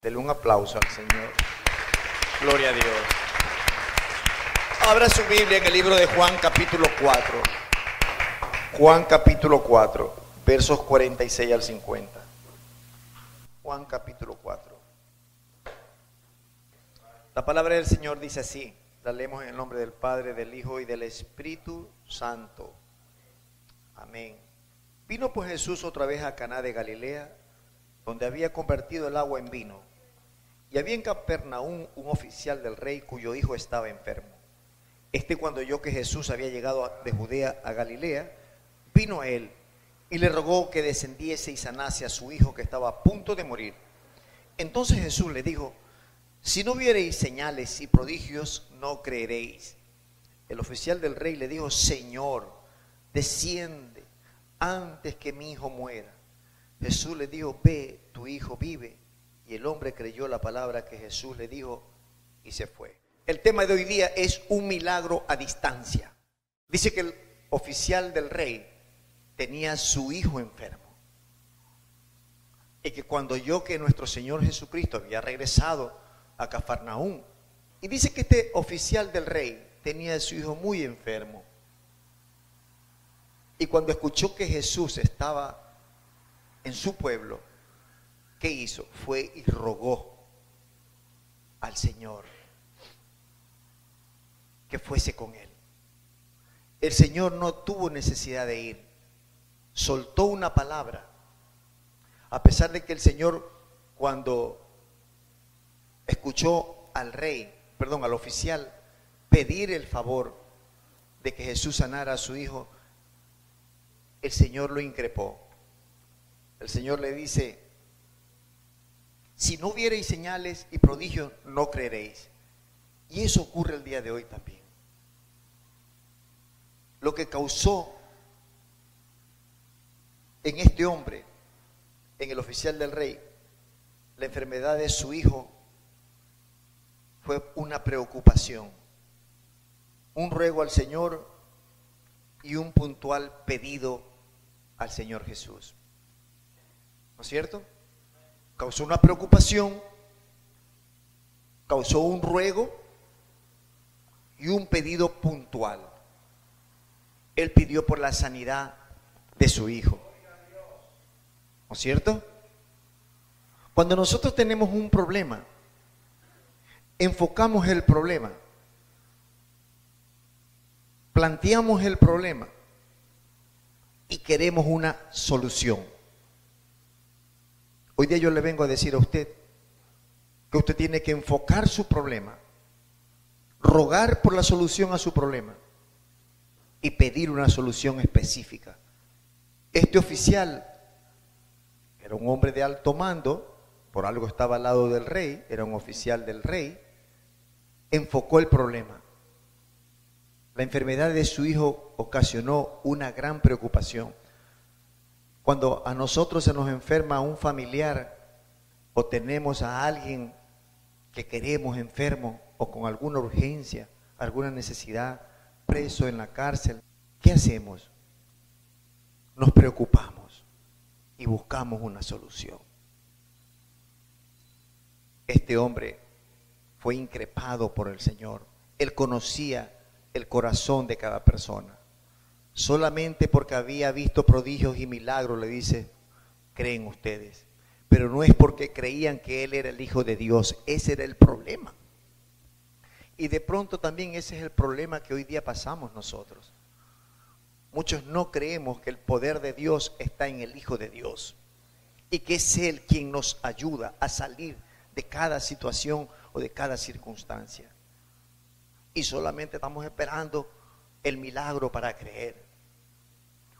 Dele un aplauso al Señor. Gloria a Dios. Abra su Biblia en el libro de Juan capítulo 4. Juan capítulo 4, versos 46 al 50. Juan capítulo 4. La palabra del Señor dice así. La leemos en el nombre del Padre, del Hijo y del Espíritu Santo. Amén. Vino pues Jesús otra vez a Caná de Galilea, donde había convertido el agua en vino. Y había en Capernaum un oficial del rey cuyo hijo estaba enfermo. Cuando oyó que Jesús había llegado de Judea a Galilea, vino a él y le rogó que descendiese y sanase a su hijo que estaba a punto de morir. Entonces Jesús le dijo: si no viereis señales y prodigios, no creeréis. El oficial del rey le dijo: Señor, desciende antes que mi hijo muera. Jesús le dijo: ve, tu hijo vive. Y el hombre creyó la palabra que Jesús le dijo y se fue. El tema de hoy día es un milagro a distancia. Dice que el oficial del rey tenía a su hijo enfermo. Y que cuando oyó que nuestro Señor Jesucristo había regresado a Capernaum, y dice que este oficial del rey tenía a su hijo muy enfermo. Y cuando escuchó que Jesús estaba en su pueblo, ¿qué hizo? Fue y rogó al Señor que fuese con él. El Señor no tuvo necesidad de ir, soltó una palabra, a pesar de que el Señor, cuando escuchó al al oficial pedir el favor de que Jesús sanara a su hijo, el Señor lo increpó. El Señor le dice: si no viereis señales y prodigios, no creeréis. Y eso ocurre el día de hoy también. Lo que causó en este hombre, en el oficial del rey, la enfermedad de su hijo, fue una preocupación, un ruego al Señor y un puntual pedido al Señor Jesús. ¿No es cierto? Causó una preocupación, causó un ruego y un pedido puntual. Él pidió por la sanidad de su hijo. ¿No es cierto? Cuando nosotros tenemos un problema, enfocamos el problema, planteamos el problema y queremos una solución. Hoy día yo le vengo a decir a usted que usted tiene que enfocar su problema, rogar por la solución a su problema y pedir una solución específica. Este oficial era un hombre de alto mando, por algo estaba al lado del rey, era un oficial del rey, enfocó el problema. La enfermedad de su hijo ocasionó una gran preocupación. Cuando a nosotros se nos enferma un familiar o tenemos a alguien que queremos enfermo o con alguna urgencia, alguna necesidad, preso en la cárcel, ¿qué hacemos? Nos preocupamos y buscamos una solución. Este hombre fue increpado por el Señor. Él conocía el corazón de cada persona. Solamente porque había visto prodigios y milagros, le dice: creen ustedes. Pero no es porque creían que Él era el Hijo de Dios. Ese era el problema. Y de pronto también ese es el problema que hoy día pasamos nosotros. Muchos no creemos que el poder de Dios está en el Hijo de Dios y que es Él quien nos ayuda a salir de cada situación o de cada circunstancia. Y solamente estamos esperando el milagro para creer.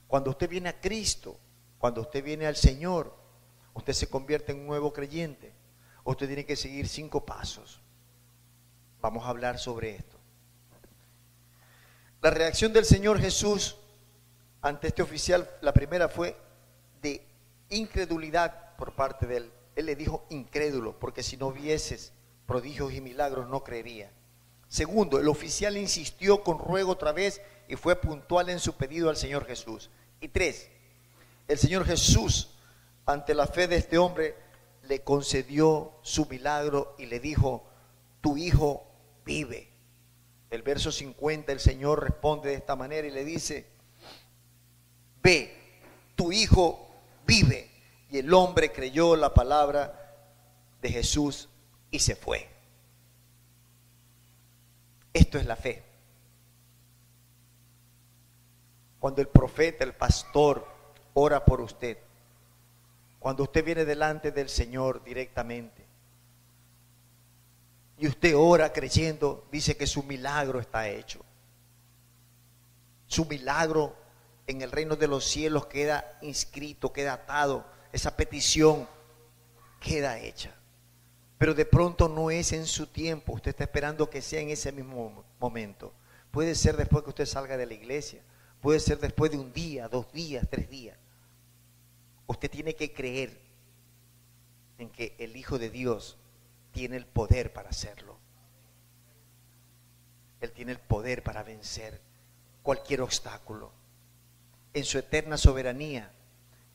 Cuando usted viene a Cristo, cuando usted viene al Señor, usted se convierte en un nuevo creyente. Usted tiene que seguir 5 pasos. Vamos a hablar sobre esto. La reacción del Señor Jesús ante este oficial, la primera fue de incredulidad por parte de él. Él le dijo incrédulo, porque si no vieses prodigios y milagros no creería. Segundo, el oficial insistió con ruego otra vez y fue puntual en su pedido al Señor Jesús. Y 3, el Señor Jesús, ante la fe de este hombre, le concedió su milagro y le dijo, tu hijo vive. El verso 50, el Señor responde de esta manera y le dice, ve, tu hijo vive. Y el hombre creyó la palabra de Jesús y se fue. Esto es la fe. Cuando el profeta, el pastor, ora por usted, cuando usted viene delante del Señor directamente y usted ora creyendo, dice que su milagro está hecho. Su milagro en el reino de los cielos queda inscrito, queda atado. Esa petición queda hecha. Pero de pronto no es en su tiempo. Usted está esperando que sea en ese mismo momento. Puede ser después que usted salga de la iglesia. Puede ser después de un día, 2 días, 3 días. Usted tiene que creer en que el Hijo de Dios tiene el poder para hacerlo. Él tiene el poder para vencer cualquier obstáculo. En su eterna soberanía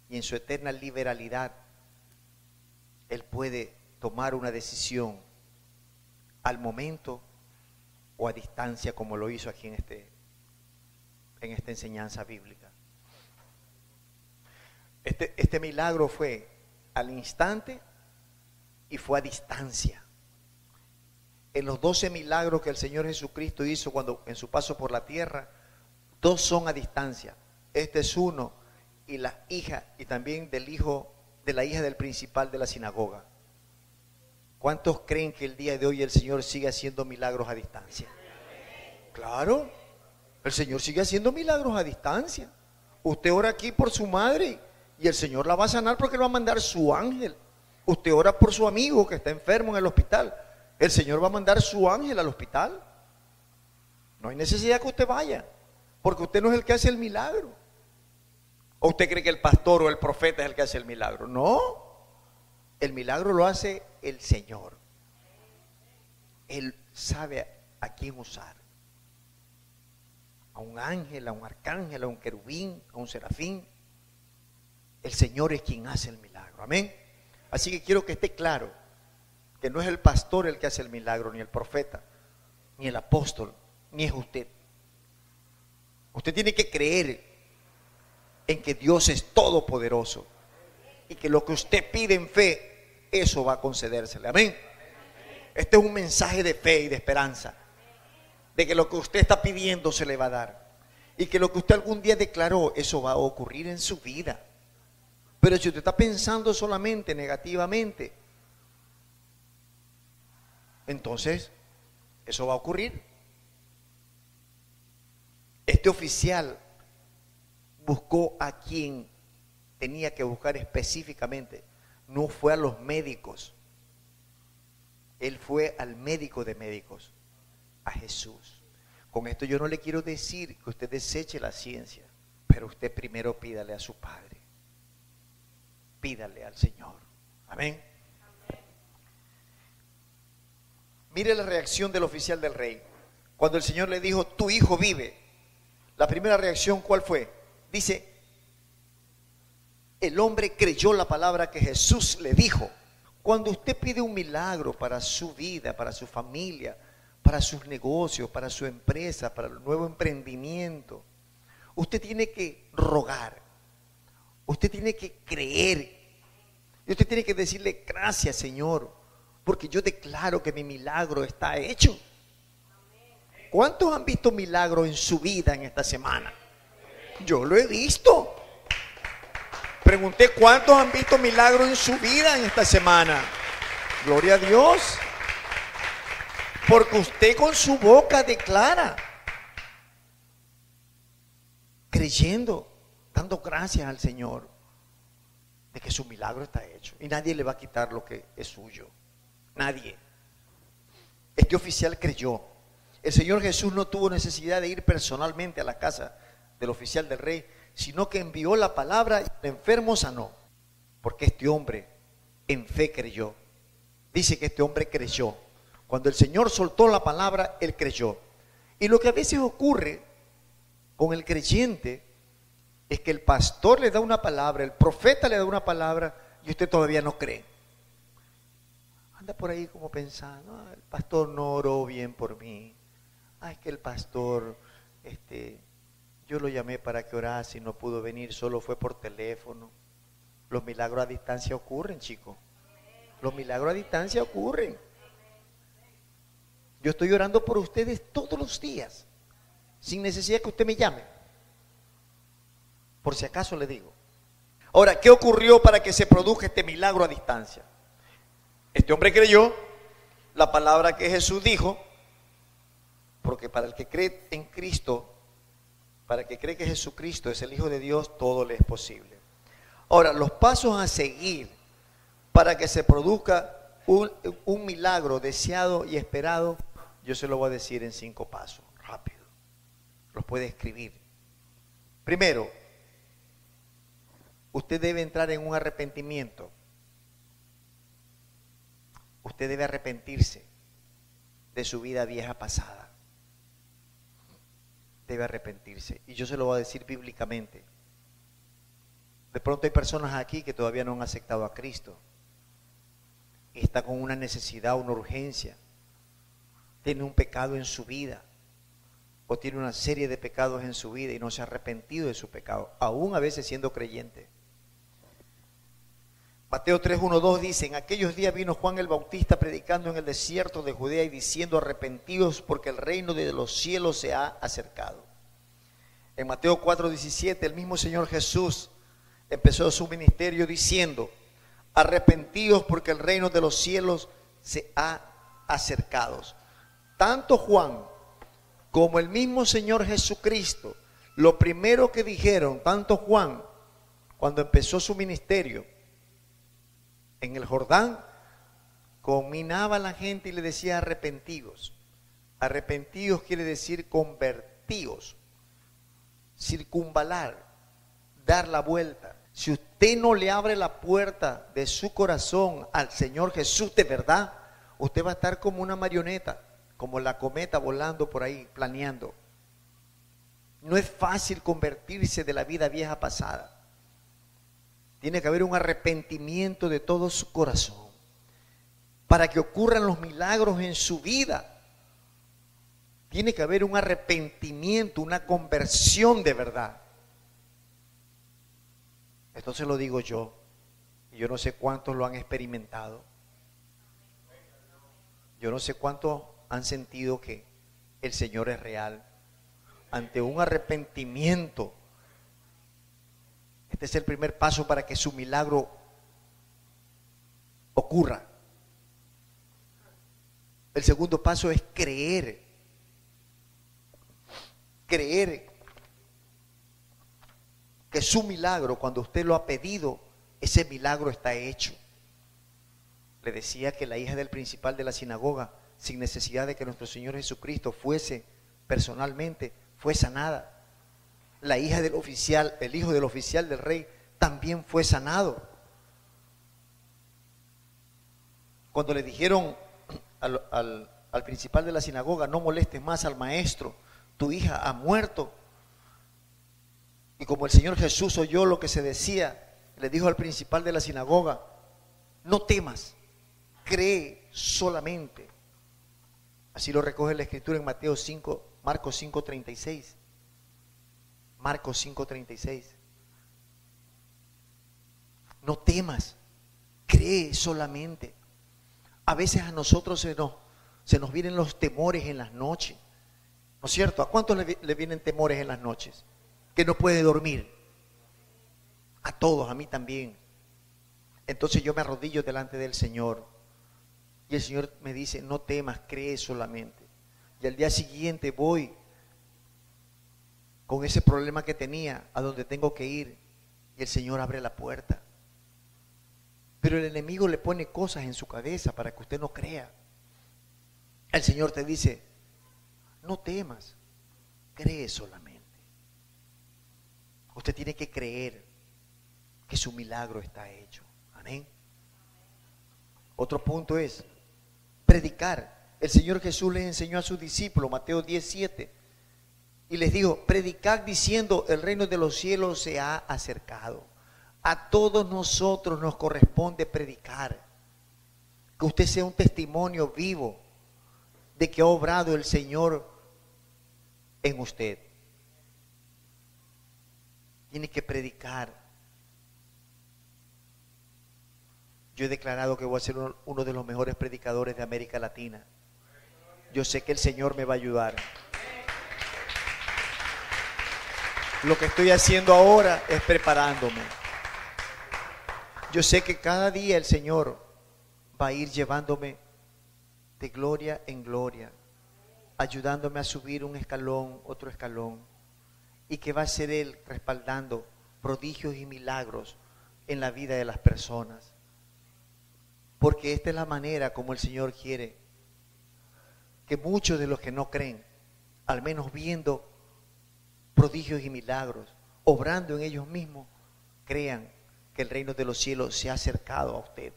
y en su eterna liberalidad, Él puede tomar una decisión al momento o a distancia, como lo hizo aquí en esta enseñanza bíblica. Este milagro fue al instante y fue a distancia. En los 12 milagros que el Señor Jesucristo hizo cuando en su paso por la tierra, 2 son a distancia. Este es uno, y la hija, y también de la hija del principal de la sinagoga. ¿Cuántos creen que el día de hoy el Señor sigue haciendo milagros a distancia? Claro, el Señor sigue haciendo milagros a distancia. Usted ora aquí por su madre y el Señor la va a sanar porque le va a mandar su ángel. Usted ora por su amigo que está enfermo en el hospital. El Señor va a mandar su ángel al hospital. No hay necesidad que usted vaya, porque usted no es el que hace el milagro. ¿O usted cree que el pastor o el profeta es el que hace el milagro? No, el milagro lo hace el Señor. Él sabe a quién usar. A un ángel, a un arcángel, a un querubín, a un serafín. El Señor es quien hace el milagro. Amén. Así que quiero que esté claro que no es el pastor el que hace el milagro, ni el profeta, ni el apóstol, ni es usted. Usted tiene que creer en que Dios es todopoderoso y que lo que usted pide en fe, eso va a concedérsele. Amén. Este es un mensaje de fe y de esperanza, de que lo que usted está pidiendo se le va a dar, y que lo que usted algún día declaró, eso va a ocurrir en su vida. Pero si usted está pensando solamente negativamente, entonces eso va a ocurrir. Este oficial buscó a quien tenía que buscar específicamente. No fue a los médicos. Él fue al médico de médicos, a Jesús. Con esto yo no le quiero decir que usted deseche la ciencia, pero usted primero pídale a su Padre. Pídale al Señor. Amén. Mire la reacción del oficial del rey. Cuando el Señor le dijo, tu hijo vive. La primera reacción, ¿cuál fue? Dice, el hombre creyó la palabra que Jesús le dijo. Cuando usted pide un milagro para su vida, para su familia, para sus negocios, para su empresa, para el nuevo emprendimiento, usted tiene que rogar. Usted tiene que creer. Y usted tiene que decirle, gracias Señor, porque yo declaro que mi milagro está hecho. ¿Cuántos han visto milagros en su vida en esta semana? Yo lo he visto. Pregunté, ¿cuántos han visto milagros en su vida en esta semana? Gloria a Dios. Porque usted con su boca declara, creyendo, dando gracias al Señor de que su milagro está hecho. Y nadie le va a quitar lo que es suyo. Nadie. Este oficial creyó. El Señor Jesús no tuvo necesidad de ir personalmente a la casa del oficial del rey, sino que envió la palabra y el enfermo sanó. Porque este hombre en fe creyó. Dice que este hombre creyó. Cuando el Señor soltó la palabra, él creyó. Y lo que a veces ocurre con el creyente es que el pastor le da una palabra, el profeta le da una palabra y usted todavía no cree. anda por ahí como pensando, "Ah, el pastor no oró bien por mí. Ah, es que el pastor, yo lo llamé para que orase y no pudo venir, solo fue por teléfono". Los milagros a distancia ocurren, chicos. Los milagros a distancia ocurren. Yo estoy orando por ustedes todos los días, sin necesidad que usted me llame. Por si acaso le digo. Ahora, ¿qué ocurrió para que se produzca este milagro a distancia? Este hombre creyó la palabra que Jesús dijo, porque para el que cree en Cristo, para el que cree que Jesucristo es el Hijo de Dios, todo le es posible. Ahora, los pasos a seguir para que se produzca un milagro deseado y esperado, yo se lo voy a decir en 5 pasos, rápido. Los puede escribir. Primero, usted debe entrar en un arrepentimiento. Usted debe arrepentirse de su vida vieja pasada. Debe arrepentirse. Y yo se lo voy a decir bíblicamente. De pronto hay personas aquí que todavía no han aceptado a Cristo. Y está con una necesidad, una urgencia. Tiene un pecado en su vida. O tiene una serie de pecados en su vida y no se ha arrepentido de su pecado. Aún a veces siendo creyente. Mateo 3:1-2 dice: en aquellos días vino Juan el Bautista predicando en el desierto de Judea y diciendo: arrepentíos porque el reino de los cielos se ha acercado. En Mateo 4:17 el mismo Señor Jesús empezó su ministerio diciendo: arrepentíos porque el reino de los cielos se ha acercado. Tanto Juan como el mismo Señor Jesucristo, lo primero que dijeron, tanto Juan, cuando empezó su ministerio, en el Jordán, combinaba a la gente y le decía: arrepentidos. Arrepentidos quiere decir convertidos, circunvalar, dar la vuelta. Si usted no le abre la puerta de su corazón al Señor Jesús de verdad, usted va a estar como una marioneta, como la cometa volando por ahí, planeando. No es fácil convertirse de la vida vieja pasada. Tiene que haber un arrepentimiento de todo su corazón para que ocurran los milagros en su vida. Tiene que haber un arrepentimiento, una conversión de verdad. Esto se lo digo yo, y yo no sé cuántos lo han experimentado. Yo no sé cuántos han sentido que el Señor es real. Ante un arrepentimiento, este es el primer paso para que su milagro ocurra. El segundo paso es creer. Creer que su milagro, cuando usted lo ha pedido, ese milagro está hecho. Le decía que la hija del principal de la sinagoga, sin necesidad de que nuestro Señor Jesucristo fuese personalmente, fue sanada. La hija del oficial, el hijo del oficial del rey, también fue sanado. Cuando le dijeron al principal de la sinagoga: no molestes más al maestro, tu hija ha muerto. Y como el Señor Jesús oyó lo que se decía, le dijo al principal de la sinagoga: no temas, cree solamente. Así lo recoge la Escritura en Marcos 5:36. Marcos 5:36. No temas, cree solamente. A veces a nosotros se nos vienen los temores en las noches, ¿no es cierto? ¿A cuántos le vienen temores en las noches? Que no puede dormir. A todos, a mí también. Entonces yo me arrodillo delante del Señor y el Señor me dice: no temas, cree solamente. Y al día siguiente voy con ese problema que tenía a donde tengo que ir y el Señor abre la puerta. Pero el enemigo le pone cosas en su cabeza para que usted no crea. El Señor te dice: no temas, cree solamente. Usted tiene que creer que su milagro está hecho. Amén. Otro punto es predicar. El Señor Jesús les enseñó a sus discípulos, Mateo 10:7, y les dijo: predicad diciendo: el reino de los cielos se ha acercado. A todos nosotros nos corresponde predicar. Que usted sea un testimonio vivo de que ha obrado el Señor en usted. Tiene que predicar. Yo he declarado que voy a ser uno de los mejores predicadores de América Latina. Yo sé que el Señor me va a ayudar. Lo que estoy haciendo ahora es preparándome. Yo sé que cada día el Señor va a ir llevándome de gloria en gloria, ayudándome a subir un escalón, otro escalón, y que va a ser Él respaldando prodigios y milagros en la vida de las personas. Porque esta es la manera como el Señor quiere que muchos de los que no creen, al menos viendo prodigios y milagros, obrando en ellos mismos, crean que el reino de los cielos se ha acercado a usted.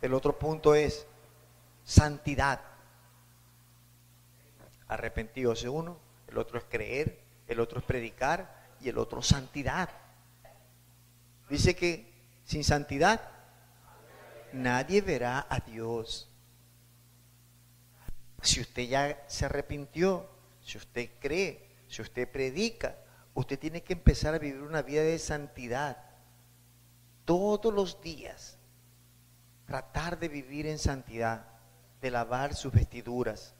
El otro punto es santidad. Arrepentíos uno, el otro es creer, el otro es predicar y el otro santidad. Dice que sin santidad nadie verá a Dios. Si usted ya se arrepintió, si usted cree, si usted predica, usted tiene que empezar a vivir una vida de santidad. Todos los días, tratar de vivir en santidad, de lavar sus vestiduras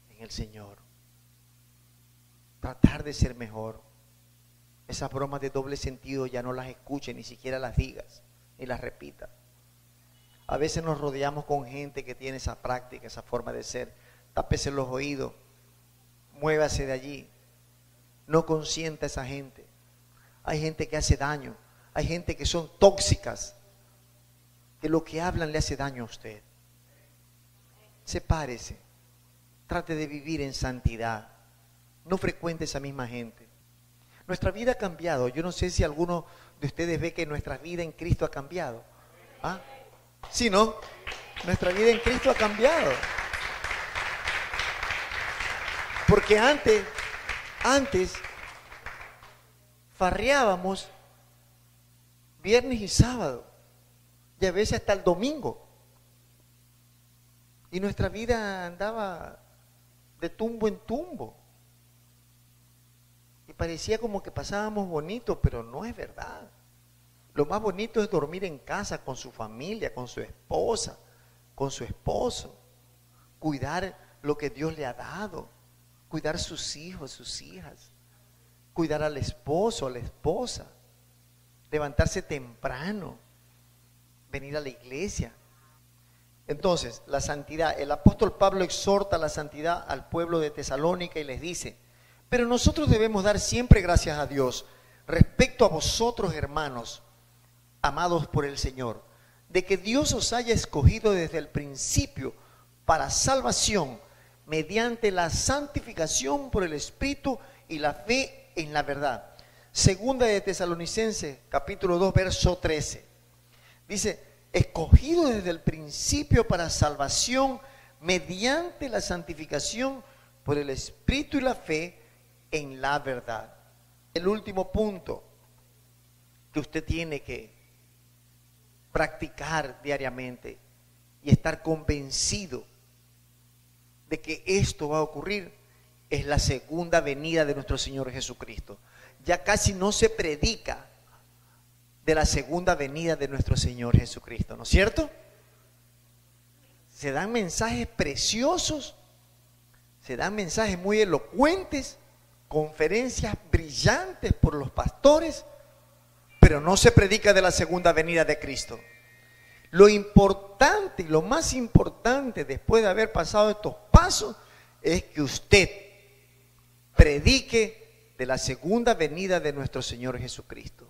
en el Señor. Tratar de ser mejor. Esas bromas de doble sentido ya no las escuche, ni siquiera las digas, ni las repita. A veces nos rodeamos con gente que tiene esa práctica, esa forma de ser. Tápese los oídos, muévase de allí. No consienta a esa gente. Hay gente que hace daño, hay gente que son tóxicas, que lo que hablan le hace daño a usted. Sepárese, trate de vivir en santidad, no frecuente esa misma gente. Nuestra vida ha cambiado. Yo no sé si alguno de ustedes ve que nuestra vida en Cristo ha cambiado. ¿Ah? ¿Sí, no? Nuestra vida en Cristo ha cambiado. Porque antes farreábamos viernes y sábado, y a veces hasta el domingo. Y nuestra vida andaba de tumbo en tumbo. Y parecía como que pasábamos bonito, pero no es verdad. Lo más bonito es dormir en casa con su familia, con su esposa, con su esposo. Cuidar lo que Dios le ha dado. Cuidar sus hijos, sus hijas. Cuidar al esposo, a la esposa. Levantarse temprano. Venir a la iglesia. Entonces, la santidad. El apóstol Pablo exhorta la santidad al pueblo de Tesalónica y les dice: pero nosotros debemos dar siempre gracias a Dios respecto a vosotros, hermanos, amados por el Señor, de que Dios os haya escogido desde el principio para salvación mediante la santificación por el Espíritu y la fe en la verdad. Segunda de Tesalonicenses, capítulo 2, verso 13. Dice: escogido desde el principio para salvación mediante la santificación por el Espíritu y la fe en la verdad. El último punto que usted tiene que practicar diariamente y estar convencido de que esto va a ocurrir es la segunda venida de nuestro Señor Jesucristo. Ya casi no se predica de la segunda venida de nuestro Señor Jesucristo, ¿no es cierto? Se dan mensajes preciosos, se dan mensajes muy elocuentes, conferencias brillantes por los pastores, pero no se predica de la segunda venida de Cristo. Lo importante y lo más importante después de haber pasado estos pasos es que usted predique de la segunda venida de nuestro Señor Jesucristo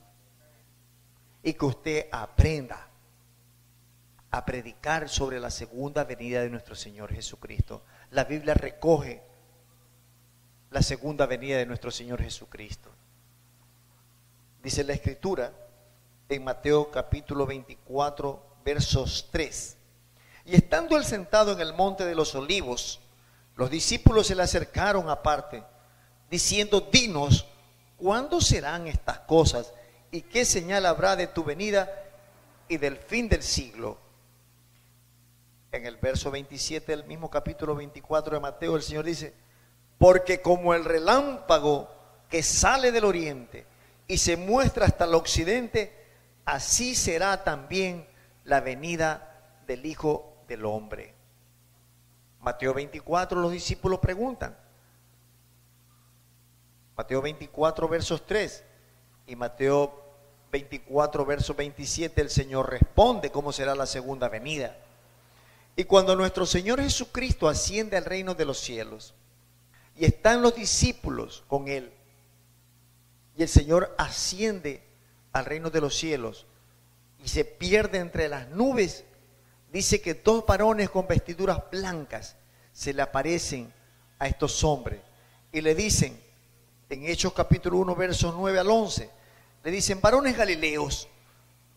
y que usted aprenda a predicar sobre la segunda venida de nuestro Señor Jesucristo. La Biblia recoge la segunda venida de nuestro Señor Jesucristo. Dice la Escritura en Mateo capítulo 24, versos 3. Y estando él sentado en el monte de los olivos, los discípulos se le acercaron aparte, diciendo: dinos, ¿cuándo serán estas cosas? ¿Y qué señal habrá de tu venida y del fin del siglo? en el verso 27 del mismo capítulo 24 de Mateo, el Señor dice, porque como el relámpago que sale del oriente y se muestra hasta el occidente, así será también la venida del Hijo del Hombre. Mateo 24, los discípulos preguntan. Mateo 24, versos 3 y Mateo 24, verso 27, el Señor responde cómo será la segunda venida. Y cuando nuestro Señor Jesucristo asciende al reino de los cielos y están los discípulos con Él, y el Señor asciende al reino de los cielos y se pierde entre las nubes, dice que dos varones con vestiduras blancas se le aparecen a estos hombres y le dicen, en Hechos capítulo 1, versos 9 al 11, le dicen, varones galileos,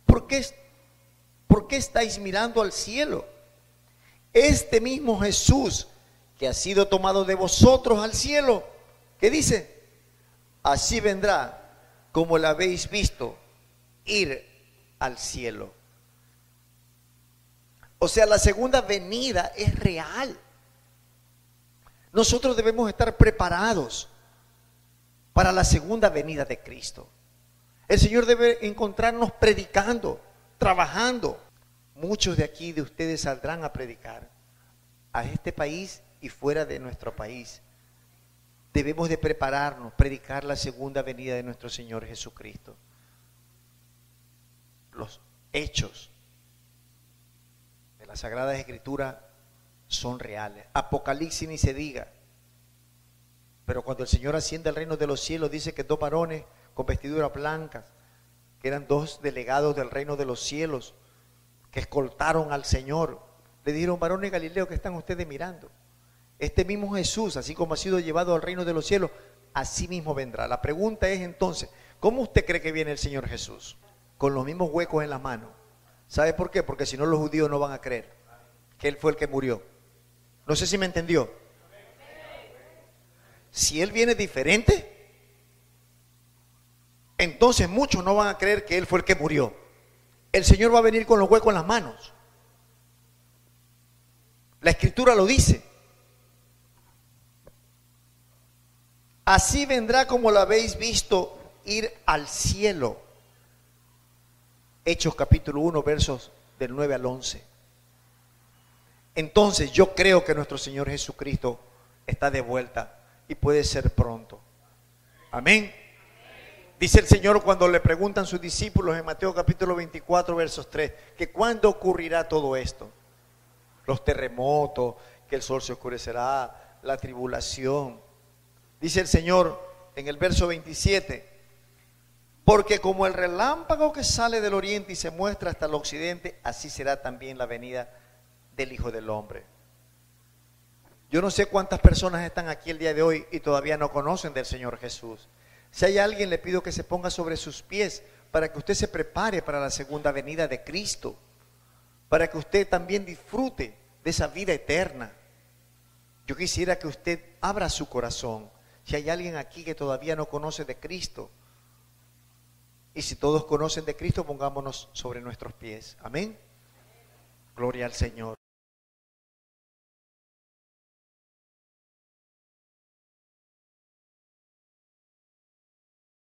¿por qué estáis mirando al cielo? Este mismo Jesús que ha sido tomado de vosotros al cielo, ¿qué dice? Así vendrá como la habéis visto ir al cielo. O sea, la segunda venida es real. Nosotros debemos estar preparados para la segunda venida de Cristo. El Señor debe encontrarnos predicando, trabajando. Muchos de aquí, de ustedes, saldrán a predicar a este país y fuera de nuestro país. Debemos de prepararnos, predicar la segunda venida de nuestro Señor Jesucristo. Los hechos de la Sagrada Escritura son reales. Apocalipsis ni se diga. Pero cuando el Señor asciende al reino de los cielos, dice que dos varones con vestiduras blancas, que eran dos delegados del reino de los cielos, que escoltaron al Señor, le dijeron, varones galileos, ¿qué están ustedes mirando? Este mismo Jesús, así como ha sido llevado al reino de los cielos, así mismo vendrá. La pregunta es entonces, ¿cómo usted cree que viene el Señor Jesús? Con los mismos huecos en las manos. ¿Sabe por qué? Porque si no, los judíos no van a creer que Él fue el que murió. No sé si me entendió. Si Él viene diferente, entonces muchos no van a creer que Él fue el que murió. El Señor va a venir con los huecos en las manos. La Escritura lo dice. Así vendrá como lo habéis visto ir al cielo. Hechos capítulo 1, versos del 9 al 11. Entonces yo creo que nuestro Señor Jesucristo está de vuelta y puede ser pronto. Amén. Dice el Señor cuando le preguntan sus discípulos en Mateo capítulo 24, versos 3, que cuándo ocurrirá todo esto. Los terremotos, que el sol se oscurecerá, la tribulación. Dice el Señor en el verso 27, porque como el relámpago que sale del oriente y se muestra hasta el occidente, así será también la venida del Hijo del Hombre. Yo no sé cuántas personas están aquí el día de hoy y todavía no conocen del Señor Jesús. Si hay alguien, le pido que se ponga sobre sus pies para que usted se prepare para la segunda venida de Cristo, para que usted también disfrute de esa vida eterna. Yo quisiera que usted abra su corazón. Si hay alguien aquí que todavía no conoce de Cristo, y si todos conocen de Cristo, pongámonos sobre nuestros pies. Amén. Gloria al Señor.